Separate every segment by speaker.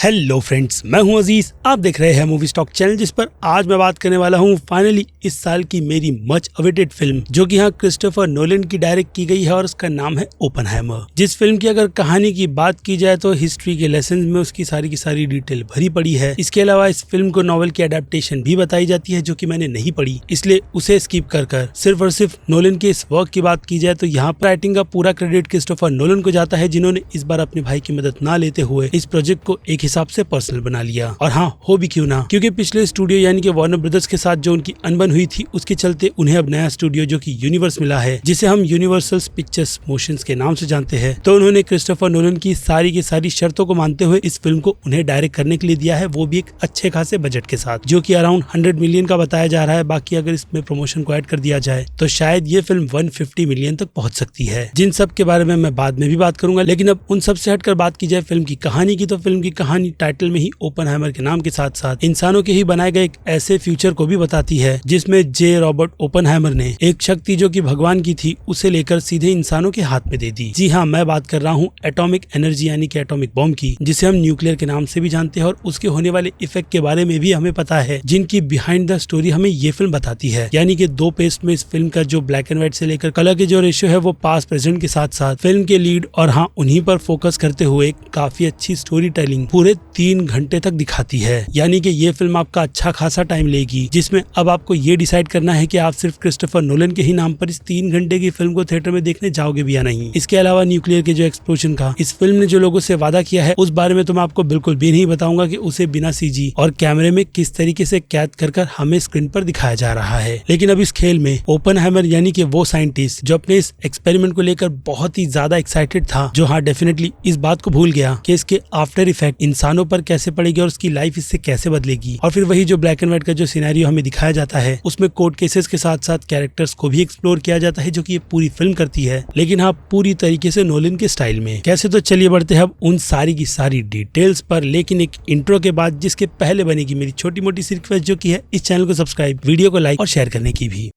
Speaker 1: Hello friends, मैं हूं अजीज। आप देख रहे हैं मूवी स्टॉक चैनल, जिस पर आज मैं बात करने वाला हूं फाइनली इस साल की मेरी मच अवेटेड फिल्म, जो कि यहाँ क्रिस्टोफर नोलन की डायरेक्ट की गई है और उसका नाम है ओपनहाइमर। जिस फिल्म की अगर कहानी की बात की जाए तो हिस्ट्री के लेसन में उसकी सारी की सारी डिटेल भरी पड़ी है। इसके अलावा इस फिल्म को नॉवेल की अडेप्टेशन भी बताई जाती है, जो कि मैंने नहीं पढ़ी, इसलिए उसे स्किप कर सिर्फ और सिर्फ नोलन के इस वर्क की बात की जाए तो यहाँ पर राइटिंग का पूरा क्रेडिट क्रिस्टोफर नोलन को जाता है, जिन्होंने इस बार अपने भाई की मदद न लेते हुए इस प्रोजेक्ट को एक हिसाब से पर्सनल बना लिया। और हाँ, हो भी क्यों ना, क्योंकि पिछले स्टूडियो यानी कि वार्नर ब्रदर्स के साथ जो उनकी अनबन हुई थी, उसके चलते उन्हें अब नया स्टूडियो जो कि यूनिवर्स मिला है, जिसे हम यूनिवर्सल पिक्चर्स मोशंस के नाम से जानते हैं। तो उन्होंने क्रिस्टोफर नोलन की सारी शर्तों को मानते हुए इस फिल्म को उन्हें डायरेक्ट करने के लिए दिया है, वो भी एक अच्छे खासे बजट के साथ, जो कि अराउंड 100 मिलियन का बताया जा रहा है। बाकी अगर इसमें प्रमोशन को ऐड कर दिया जाए तो शायद ये फिल्म 150 मिलियन तक पहुंच सकती है, जिन सब के बारे में मैं बाद में भी बात करूंगा। लेकिन अब उन सब से हटकर बात की जाए फिल्म की कहानी की, तो फिल्म की कहानी टाइटल में ही ओपनहाइमर के नाम के साथ साथ इंसानों के ही बनाए गए एक ऐसे फ्यूचर को भी बताती है, जिसमें जे रॉबर्ट ओपनहाइमर ने एक शक्ति जो कि भगवान की थी, उसे लेकर सीधे इंसानों के हाथ में दे दी। जी हाँ, मैं बात कर रहा हूँ एटॉमिक एनर्जी यानी कि एटॉमिक बॉम्ब की, जिसे हम न्यूक्लियर के नाम से भी जानते हैं, और उसके होने वाले इफेक्ट के बारे में भी हमें पता है, जिनकी बिहाइंड द स्टोरी हमें ये फिल्म बताती है। यानी कि दो पेस्ट में इस फिल्म का जो ब्लैक एंड व्हाइट से लेकर कलर के जो रेशियो है, वो पास्ट प्रेजेंट के साथ साथ फिल्म के लीड और हाँ उन्हीं पर फोकस करते हुए काफी अच्छी स्टोरी टेलिंग पूरे 3 घंटे तक दिखाती है। यानी कि ये फिल्म आपका अच्छा खासा टाइम लेगी, जिसमें अब आपको ये डिसाइड करना है कि आप सिर्फ क्रिस्टोफर नोलन के ही नाम पर इस 3 घंटे की फिल्म को थिएटर में देखने जाओगे भी या नहीं। इसके अलावा न्यूक्लियर के जो एक्सप्लोजन का इस फिल्म ने जो लोगों से वादा किया है, उस बारे में तो मैं आपको बिल्कुल भी नहीं बताऊंगा कि उसे बिना सीजी और कैमरे में किस तरीके से कैद कर हमें स्क्रीन पर दिखाया जा रहा है। लेकिन अब इस खेल में ओपनहाइमर यानी कि वो साइंटिस्ट जो अपने इस एक्सपेरिमेंट को लेकर बहुत ही ज्यादा एक्साइटेड था, जो हाँ डेफिनेटली इस बात को भूल गया कि इसके आफ्टर इफेक्ट इंसानों पर कैसे पड़ेगी और उसकी लाइफ इससे कैसे बदलेगी। और फिर वही जो ब्लैक एंड व्हाइट का जो सिनेरियो हमें दिखाया जाता है, उसमें कोर्ट केसेस के साथ साथ कैरेक्टर्स को भी एक्सप्लोर किया जाता है, जो कि ये पूरी फिल्म करती है, लेकिन हाँ पूरी तरीके से नोलन के स्टाइल में। कैसे, तो चलिए बढ़ते हैं अब उन सारी की सारी डिटेल्स पर, लेकिन एक इंट्रो के बाद, जिसके पहले बनेगी मेरी छोटी मोटी सी रिक्वेस्ट, जो की है इस चैनल को सब्सक्राइब, वीडियो को लाइक और शेयर करने की भी।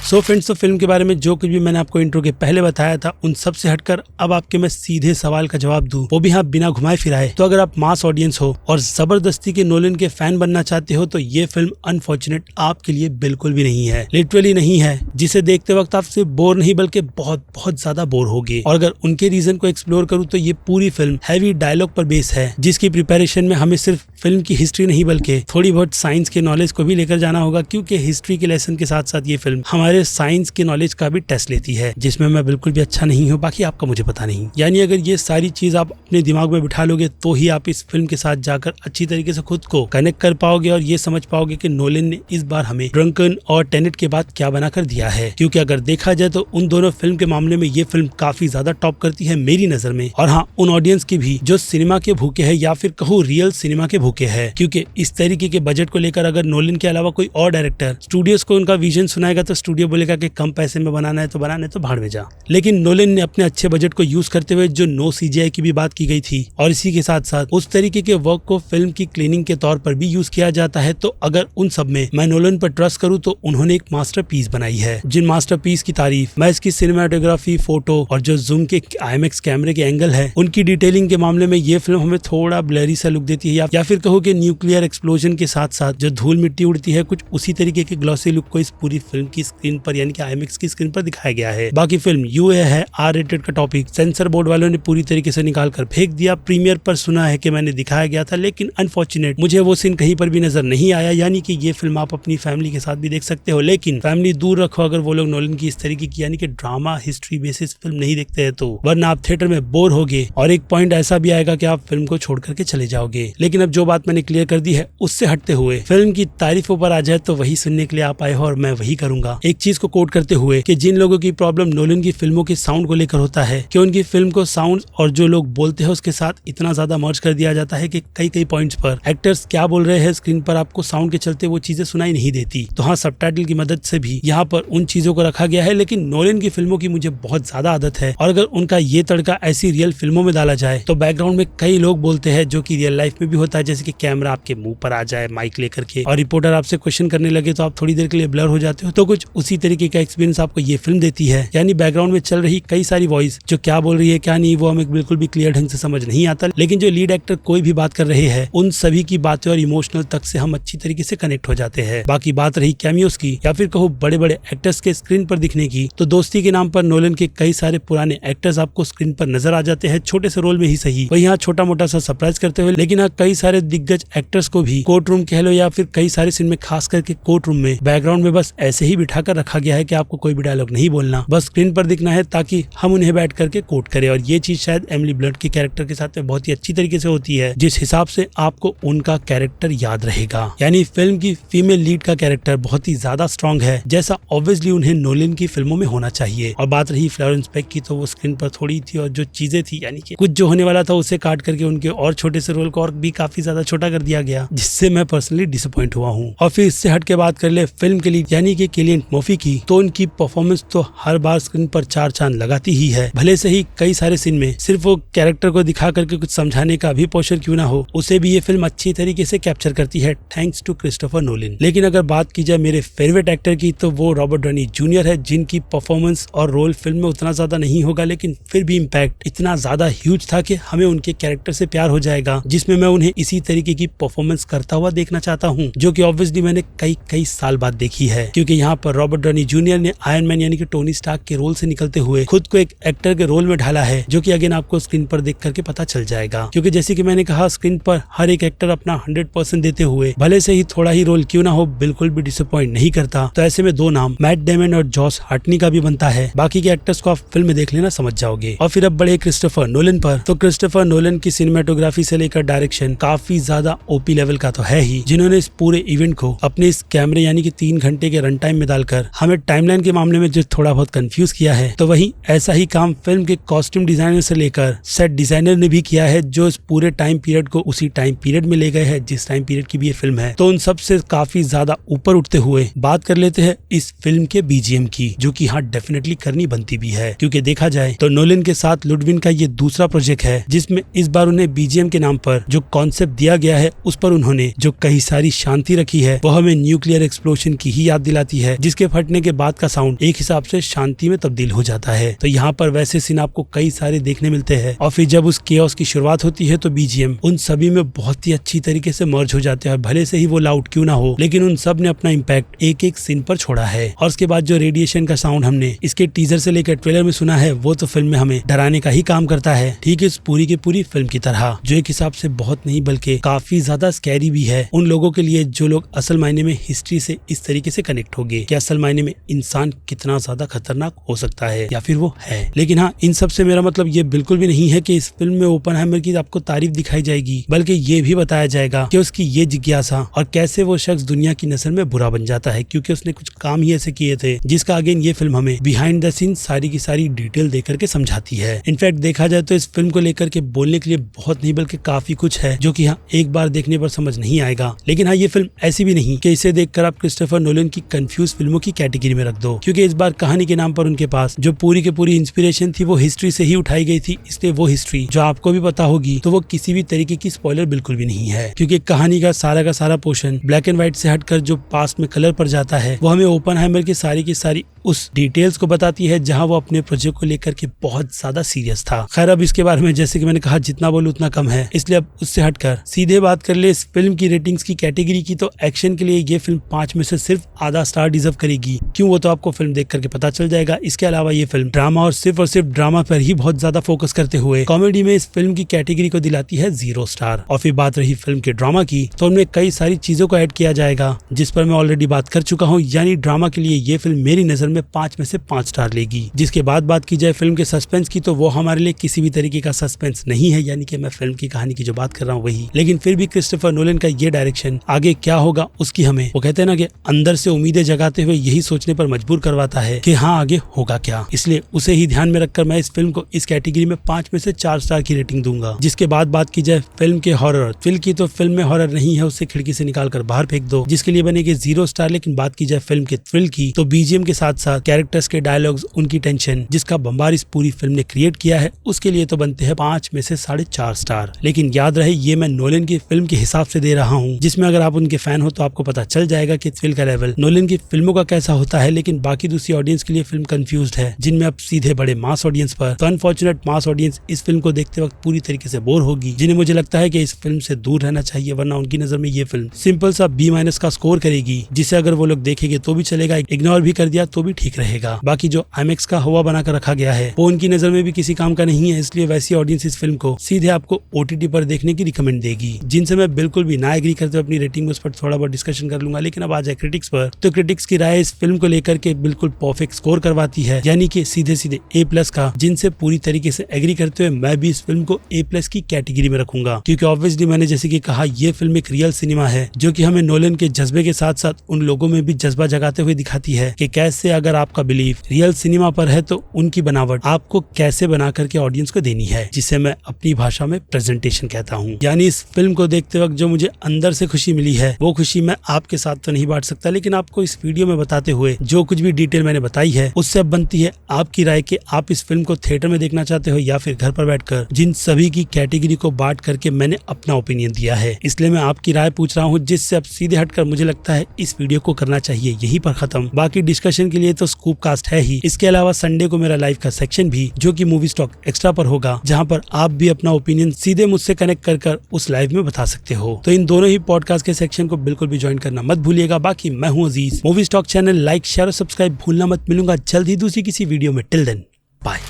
Speaker 1: सो फ्रेंड्स, तो फिल्म के बारे में जो कुछ भी मैंने आपको इंट्रो के पहले बताया था, उन सब से हटकर अब आपके मैं सीधे सवाल का जवाब दूं, वो भी हाँ बिना घुमाए फिराए। तो अगर आप मास ऑडियंस हो और जबरदस्ती के नोलन के फैन बनना चाहते हो, तो ये फिल्म अनफॉर्चुनेट आपके लिए बिल्कुल भी नहीं है, लिटरली नहीं है। जिसे देखते वक्त आप सिर्फ बोर नहीं बल्कि बहुत बहुत ज्यादा बोर होगे। और अगर उनके रीजन को एक्सप्लोर करूँ तो ये पूरी फिल्म हैवी डायलॉग पर बेस है, जिसकी प्रिपरेशन में हमें सिर्फ फिल्म की हिस्ट्री नहीं बल्कि थोड़ी बहुत साइंस के नॉलेज को भी लेकर जाना होगा, क्योंकि हिस्ट्री के लेसन के साथ साथ ये फिल्म हमारे साइंस के नॉलेज का भी टेस्ट लेती है, जिसमें मैं बिल्कुल भी अच्छा नहीं हूँ, बाकी आपका मुझे पता नहीं। यानी अगर ये सारी चीज आप अपने दिमाग में बिठा लोगे, तो ही आप इस फिल्म के साथ जाकर अच्छी तरीके से खुद को कनेक्ट कर पाओगे और ये समझ पाओगे कि नोलन ने इस बार हमें ड्रंकन और टेनेट के बाद क्या बनाकर दिया है। क्योंकि अगर देखा जाए तो उन दोनों फिल्म के मामले में ये फिल्म काफी ज्यादा टॉप करती है मेरी नजर में, और हाँ उन ऑडियंस की भी जो सिनेमा के भूखे है, या फिर कहूँ रियल सिनेमा के भूखे है। क्योंकि इस तरीके के बजट को लेकर अगर नोलन के अलावा कोई और डायरेक्टर स्टूडियोज को उनका विजन सुनाएगा, तो स्टूडियो बोलेगा कि कम पैसे में बनाना है तो भाड़ में जा। लेकिन नोलन ने अपने अच्छे बजट को यूज करते हुए जो नो सीजीआई की भी बात की गई थी, और इसी के साथ साथ उस तरीके के वर्क को फिल्म की क्लीनिंग के तौर पर भी यूज किया जाता है। तो अगर उन सब में मैं नोलन पर ट्रस्ट करूं, तो उन्होंने एक मास्टरपीस बनाई है, जिन मास्टरपीस की तारीफ मैं इसकी सिनेमाटोग्राफी, फोटो और जो जूम के आईएमएक्स कैमरे के एंगल है, उनकी डिटेलिंग के मामले में ये फिल्म हमें थोड़ा ब्लरी सा लुक देती है, या फिर कहो कि न्यूक्लियर एक्सप्लोजन के साथ साथ जो धूल मिट्टी उड़ती है, कुछ उसी तरीके के ग्लॉसी लुक को इस पूरी फिल्म की स्क्रीन पर यानी कि आईएमएक्स की स्क्रीन पर दिखाया गया है। बाकी फिल्म यूए है, आर रेटेड का टॉपिक सेंसर बोर्ड वालों ने पूरी तरीके से निकाल कर फेंक दिया। प्रीमियर पर सुना है कि मैंने दिखाया गया था, लेकिन अनफॉर्चुनेट मुझे वो सीन कहीं पर भी नजर नहीं आया। यानी कि ये फिल्म आप अपनी फैमिली के साथ भी देख सकते हो, लेकिन फैमिली दूर रखो अगर वो लोग नोलन की इस तरीके की यानी कि ड्रामा हिस्ट्री बेसिस फिल्म नहीं देखते हैं, तो वरना आप थिएटर में बोर होगे और एक पॉइंट ऐसा भी आएगा कि आप फिल्म को छोड़ करके चले जाओगे। लेकिन अब जो बात मैंने क्लियर कर दी है, उससे हटते हुए फिल्म की तारीफों पर आ जाए, तो वही सुनने के लिए आप आए हो और मैं वही करूंगा। एक चीज को कोट करते हुए कि जिन लोगों की प्रॉब्लम नोलन की फिल्मों के साउंड को लेकर होता है, कि उनकी फिल्म को साउंड और जो लोग बोलते हैं उसके साथ इतना ज्यादा मर्ज कर दिया जाता है कि कई पॉइंट्स पर एक्टर्स क्या बोल रहे हैं स्क्रीन पर आपको साउंड के चलते वो चीजें सुनाई नहीं देती। तो हाँ, सबटाइटल की मदद से भी यहाँ पर उन चीजों को रखा गया है। लेकिन नोलन की फिल्मों की मुझे बहुत ज्यादा आदत है, और अगर उनका ये तड़का ऐसी रियल फिल्मों में डाला जाए, तो बैकग्राउंड में कई लोग बोलते हैं, जो कि रियल लाइफ में भी होता है, जैसे कि कैमरा आपके मुंह पर आ जाए माइक लेकर के, और रिपोर्टर आपसे क्वेश्चन करने लगे तो आप थोड़ी देर के लिए ब्लर हो जाते हो। तो कुछ उसी तरीके का एक्सपीरियंस आपको ये फिल्म देती है। यानी बैकग्राउंड में चल रही कई सारी वॉइस जो क्या बोल रही है क्या नहीं वो हमें बिल्कुल भी क्लियर ढंग से समझ नहीं आता, लेकिन जो लीड एक्टर कोई भी बात कर रहे हैं उन सभी की बातें और इमोशनल तक से हम अच्छी तरीके से कनेक्ट हो जाते हैं। बाकी बात रही कैमियोस की या फिर कहो बड़े बड़े एक्टर्स के स्क्रीन पर दिखने की, तो दोस्ती के नाम पर नोलन के कई सारे पुराने एक्टर्स आपको स्क्रीन पर नजर आ जाते हैं, छोटे से रोल में ही सही, वही यहाँ छोटा मोटा सा सरप्राइज करते हुए। लेकिन हाँ कई सारे दिग्गज एक्टर्स को भी कोर्ट रूम कह लो या फिर कई सारे सीन में खास करके कोर्ट रूम में बैकग्राउंड में बस ऐसे ही बिठा कर रखा गया है कि आपको कोई भी डायलॉग नहीं बोलना, बस स्क्रीन पर दिखना है ताकि हम उन्हें बैठ करके कोट करें। और ये चीज शायद एमिली ब्लंट के कैरेक्टर के साथ में बहुत ही अच्छी तरीके से होती है, जिस हिसाब से आपको उनका कैरेक्टर याद रहेगा। यानी फिल्म की फीमेल लीड का कैरेक्टर बहुत ही ज्यादा स्ट्रॉन्ग है, जैसा ऑब्वियसली उन्हें नोलन की फिल्मों में होना चाहिए। और बात रही फ्लोरेंस पेग की, तो वो स्क्रीन पर थोड़ी थी और जो चीजें थी यानी कि कुछ जो होने वाला था उसे काट करके उनके और छोटे से रोल को और भी काफी ज्यादा छोटा कर दिया गया, जिससे मैं पर्सनली डिसअपॉइंट हुआ हूँ। और फिर इससे हट के बात कर ले फिल्म के लीड यानी कि किलियन मर्फी की, तो उनकी परफॉर्मेंस तो हर बार स्क्रीन पर चार चांद लगाती ही है। भले से ही कई सारे सीन में सिर्फ वो कैरेक्टर को दिखा करके कुछ समझाने का भी पोस्चर क्यों ना हो, उसे भी ये फिल्म अच्छी तरीके से कैप्चर करती है, थैंक्स टू क्रिस्टोफर नोलन। लेकिन अगर बात की जाए मेरे फेवरेट एक्टर की, तो वो रॉबर्ट डॉनी जूनियर है, जिनकी परफॉर्मेंस और रोल फिल्म में उतना ज्यादा नहीं होगा, लेकिन फिर भी इम्पैक्ट इतना ज्यादा ह्यूज था कि हमें उनके कैरेक्टर से प्यार हो जाएगा, जिसमें मैं उन्हें इसी तरीके की परफॉर्मेंस करता हुआ देखना चाहता हूँ, जो कि ऑब्वियसली मैंने कई साल बाद देखी है। क्योंकि यहाँ पर रॉबर्ट डॉनी जूनियर ने आयरन मैन यानी कि टोनी स्टार्क के रोल से निकलते हुए खुद को एक एक्टर के रोल में ढाला है, जो कि अगेन आपको स्क्रीन पर देख करके पता चल जाएगा। क्योंकि जैसे कि मैंने कहा, स्क्रीन पर हर एक एक्टर अपना 100% देते हुए भले से ही थोड़ा ही रोल क्यों ना हो बिल्कुल भी डिसअपॉइंट नहीं करता। तो ऐसे में दो नाम मैट डेमन और जॉश हार्टनी का भी बनता है, बाकी के एक्टर्स को आप फिल्म में देख लेना समझ जाओगे। और फिर अब बड़े क्रिस्टोफर नोलन पर, तो क्रिस्टोफर नोलन की सिनेमेटोग्राफी से लेकर डायरेक्शन काफी ज्यादा ओपी लेवल का तो है ही, जिन्होंने इस पूरे इवेंट को अपने इस कैमरे यानी कि 3 घंटे के रन टाइम में डालकर हमें टाइमलाइन के मामले में जो थोड़ा बहुत कंफ्यूज किया है, तो वही ऐसा ही काम फिल्म के कॉस्ट्यूम डिजाइनर से लेकर सेट डिजाइनर ने भी किया है, जो इस पूरे टाइम पीरियड को उसी टाइम पीरियड में ले गए हैं जिस टाइम पीरियड की भी ये फिल्म है। तो उन सब से काफी ज्यादा ऊपर उठते हुए बात कर लेते हैं इस फिल्म के बीजीएम की, जो कि हाँ डेफिनेटली करनी बनती भी है। क्योंकि देखा जाए तो नोलन के साथ लुडविन का ये दूसरा प्रोजेक्ट है, जिसमें इस बार उन्हें बीजीएम के नाम पर जो कॉन्सेप्ट दिया गया है उस पर उन्होंने जो कई सारी शांति रखी है, वो हमें न्यूक्लियर एक्सप्लोजन की ही याद दिलाती है, जिसके फटने के बाद का साउंड एक हिसाब से शांति में तब्दील हो जाता है। तो यहाँ पर वैसे सीन आपको कई सारे देखने मिलते हैं। और फिर जब उस केओस की शुरुआत होती है तो बीजीएम उन सभी में बहुत ही अच्छी तरीके से मर्ज हो जाते हैं। भले से ही वो लाउड क्यों ना हो, लेकिन उन सब ने अपना इम्पैक्ट एक एक सीन पर छोड़ा है। और उसके बाद जो रेडिएशन का साउंड हमने इसके टीजर से लेकर ट्रेलर में सुना है, वो तो फिल्म में हमें डराने का ही काम करता है, ठीक है, इस पूरी की पूरी फिल्म की तरह, जो एक हिसाब से बहुत नहीं बल्कि काफी ज्यादा स्कैरी भी है उन लोगों के लिए जो लोग असल मायने में हिस्ट्री से इस तरीके से कनेक्ट हो गए कि असल मायने में इंसान कितना ज्यादा खतरनाक हो सकता है या फिर वो है। लेकिन हाँ, इन सब से मेरा मतलब ये बिल्कुल भी नहीं है कि इस फिल्म में ओपनहाइमर की आपको तारीफ दिखाई जाएगी, बल्कि ये भी बताया जाएगा कि उसकी ये जिज्ञासा और कैसे वो शख्स दुनिया की नजर में बुरा बन जाता है, क्योंकि उसने कुछ काम ही ऐसे किए थे जिसका अगेन ये फिल्म हमें बिहाइंड द सीन सारी की सारी डिटेल देकर के समझाती है। इनफैक्ट देखा जाए तो इस फिल्म को लेकर के बोलने के लिए बहुत नहीं बल्कि काफी कुछ है, जो कि हाँ एक बार देखने पर समझ नहीं आएगा। लेकिन हाँ, ये फिल्म ऐसी भी नहीं कि इसे देखकर आप क्रिस्टोफर नोलन की कंफ्यूज फिल्मों की कैटेगरी में रख दो, क्योंकि इस बार कहानी के नाम पर उनके पास जो पूरी की पूरी इंस्पिरेशन थी वो हिस्ट्री से ही उठाई गई थी। इसलिए वो हिस्ट्री जो आपको भी पता होगी, तो वो किसी भी तरीके की स्पॉइलर बिल्कुल भी नहीं है, क्योंकि कहानी का सारा पोर्शन ब्लैक एंड व्हाइट से हटकर जो पास्ट में कलर पर जाता है, वो हमें ओपनहाइमर की सारी उस डिटेल्स को बताती है जहां वो अपने प्रोजेक्ट को लेकर के बहुत ज्यादा सीरियस था। खैर, अब इसके बारे में जैसे कि मैंने कहा जितना बोलूं उतना कम है, इसलिए अब उससे हटकर सीधे बात कर ले इस फिल्म की रेटिंग्स की कैटेगरी की। तो एक्शन के लिए ये फिल्म 5 में से सिर्फ आधा स्टार डिजर्व करेगी। क्यों, वो तो आपको फिल्म देख करके पता चल जाएगा। इसके अलावा ये फिल्म ड्रामा और सिर्फ ड्रामा पर ही बहुत ज्यादा फोकस करते हुए कॉमेडी में इस फिल्म की कैटेगरी को दिलाती है 0 स्टार। और फिर बात रही फिल्म के ड्रामा की, तो उनमें कई सारी चीजों को ऐड किया जाएगा जिस पर मैं ऑलरेडी बात कर चुका हूँ। यानी ड्रामा के लिए ये फिल्म मेरी नजर में 5 में से 5 स्टार लेगी। जिसके बाद बात की जाए फिल्म के सस्पेंस की, तो वो हमारे लिए किसी भी तरीके का सस्पेंस नहीं है, यानी कि मैं फिल्म की कहानी की जो बात कर रहा हूँ वही। लेकिन फिर भी क्रिस्टोफर नोलन का ये डायरेक्शन आगे क्या होगा उसकी हमें, वो कहते हैं ना कि अंदर से उम्मीदें जगाते हुए यही सोचने पर मजबूर करवाता है कि हाँ आगे होगा क्या। इसलिए उसे ही ध्यान में रखकर मैं इस फिल्म को इस कैटेगरी में 5 में से 4 स्टार की रेटिंग दूंगा। जिसके बाद बात की जाए फिल्म के हॉरर थ्रिल की, तो फिल्म में हॉरर नहीं है, उसे खिड़की से निकाल कर बाहर फेंक दो, जिसके लिए बनेगी 0 स्टार। लेकिन बात की जाए फिल्म के थ्रिल की, तो बीजीएम के साथ साथ कैरेक्टर्स के डायलॉग्स, उनकी टेंशन जिसका बम्बार इस पूरी फिल्म ने क्रिएट किया है, उसके लिए तो बनते हैं 5 में से 4.5 स्टार। लेकिन याद रहे ये मैं नोलन की फिल्म के हिसाब से दे रहा हूँ, जिसमें अगर आप उनके फैन हो तो आपको पता चल जाएगा कि थ्रिल का लेवल नोलन की फिल्मों का कैसा जैसा होता है, लेकिन बाकी दूसरी ऑडियंस के लिए फिल्म कंफ्यूज्ड है, जिनमें अब सीधे बड़े मास ऑडियंस पर। तो अनफॉर्चुनेट मास ऑडियंस इस फिल्म को देखते वक्त पूरी तरीके से बोर होगी, जिन्हें मुझे लगता है कि इस फिल्म से दूर रहना चाहिए, वरना उनकी नजर में ये फिल्म सिंपल सा B- का स्कोर करेगी, जिसे अगर वो लोग देखेंगे तो भी चलेगा, इग्नोर भी कर दिया तो भी ठीक रहेगा। बाकी जो IMAX का हवा बनाकर रखा गया है वो उनकी नजर में भी किसी काम का नहीं है, इसलिए वैसी ऑडियंस इस फिल्म को सीधे आपको OTT पर देखने की रिकमेंड देगी, जिनसे मैं बिल्कुल भी ना एग्री करते हुए अपनी रेटिंग में उस पर थोड़ा बहुत डिस्कशन कर लूंगा। लेकिन अब आ जाए क्रिटिक्स पर, तो क्रिटिक्स की राय इस फिल्म को लेकर के बिल्कुल परफेक्ट स्कोर करवाती है, यानी कि सीधे सीधे A+ का, जिनसे पूरी तरीके से एग्री करते हुए मैं भी इस फिल्म को A+ की कैटेगरी में रखूंगा। क्योंकि ऑब्वियसली मैंने जैसे कि कहा, ये फिल्म एक रियल सिनेमा है, जो कि हमें नोलन के जज्बे के साथ साथ उन लोगों में भी जज्बा जगाते हुए दिखाती है कि कैसे अगर आपका बिलीफ रियल सिनेमा पर है तो उनकी बनावट आपको कैसे बना करके ऑडियंस को देनी है, जिसे मैं अपनी भाषा में प्रेजेंटेशन कहता हूँ। यानी इस फिल्म को देखते वक्त जो मुझे अंदर से खुशी मिली है, वो खुशी मैं आपके साथ तो नहीं बांट सकता, लेकिन आपको इस वीडियो में बताते हुए जो कुछ भी डिटेल मैंने बताई है, उससे अब बनती है आपकी राय कि आप इस फिल्म को थिएटर में देखना चाहते हो या फिर घर पर बैठकर। जिन सभी की कैटेगरी को बांट करके मैंने अपना ओपिनियन दिया है, इसलिए मैं आपकी राय पूछ रहा हूँ, जिससे अब सीधे हटकर मुझे लगता है इस वीडियो को करना चाहिए यहीं पर खत्म। बाकी डिस्कशन के लिए तो स्कूप कास्ट है ही, इसके अलावा संडे को मेरा लाइव का सेक्शन भी, जो कि मूवी स्टॉक एक्स्ट्रा पर होगा, जहां पर आप भी अपना ओपिनियन सीधे मुझसे कनेक्ट कर उस लाइव में बता सकते हो। तो इन दोनों ही पॉडकास्ट के सेक्शन को बिल्कुल भी ज्वाइन करना मत भूलिएगा। बाकी मैं हूँ Aziz, movie stock channel like share और सब्सक्राइब भूलना मत। मिलूंगा जल्द ही दूसरी किसी वीडियो में। Till then bye.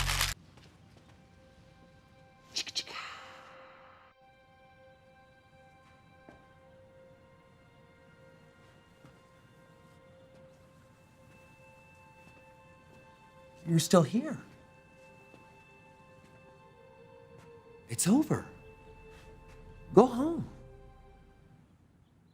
Speaker 2: You're still here. It's over. Go home.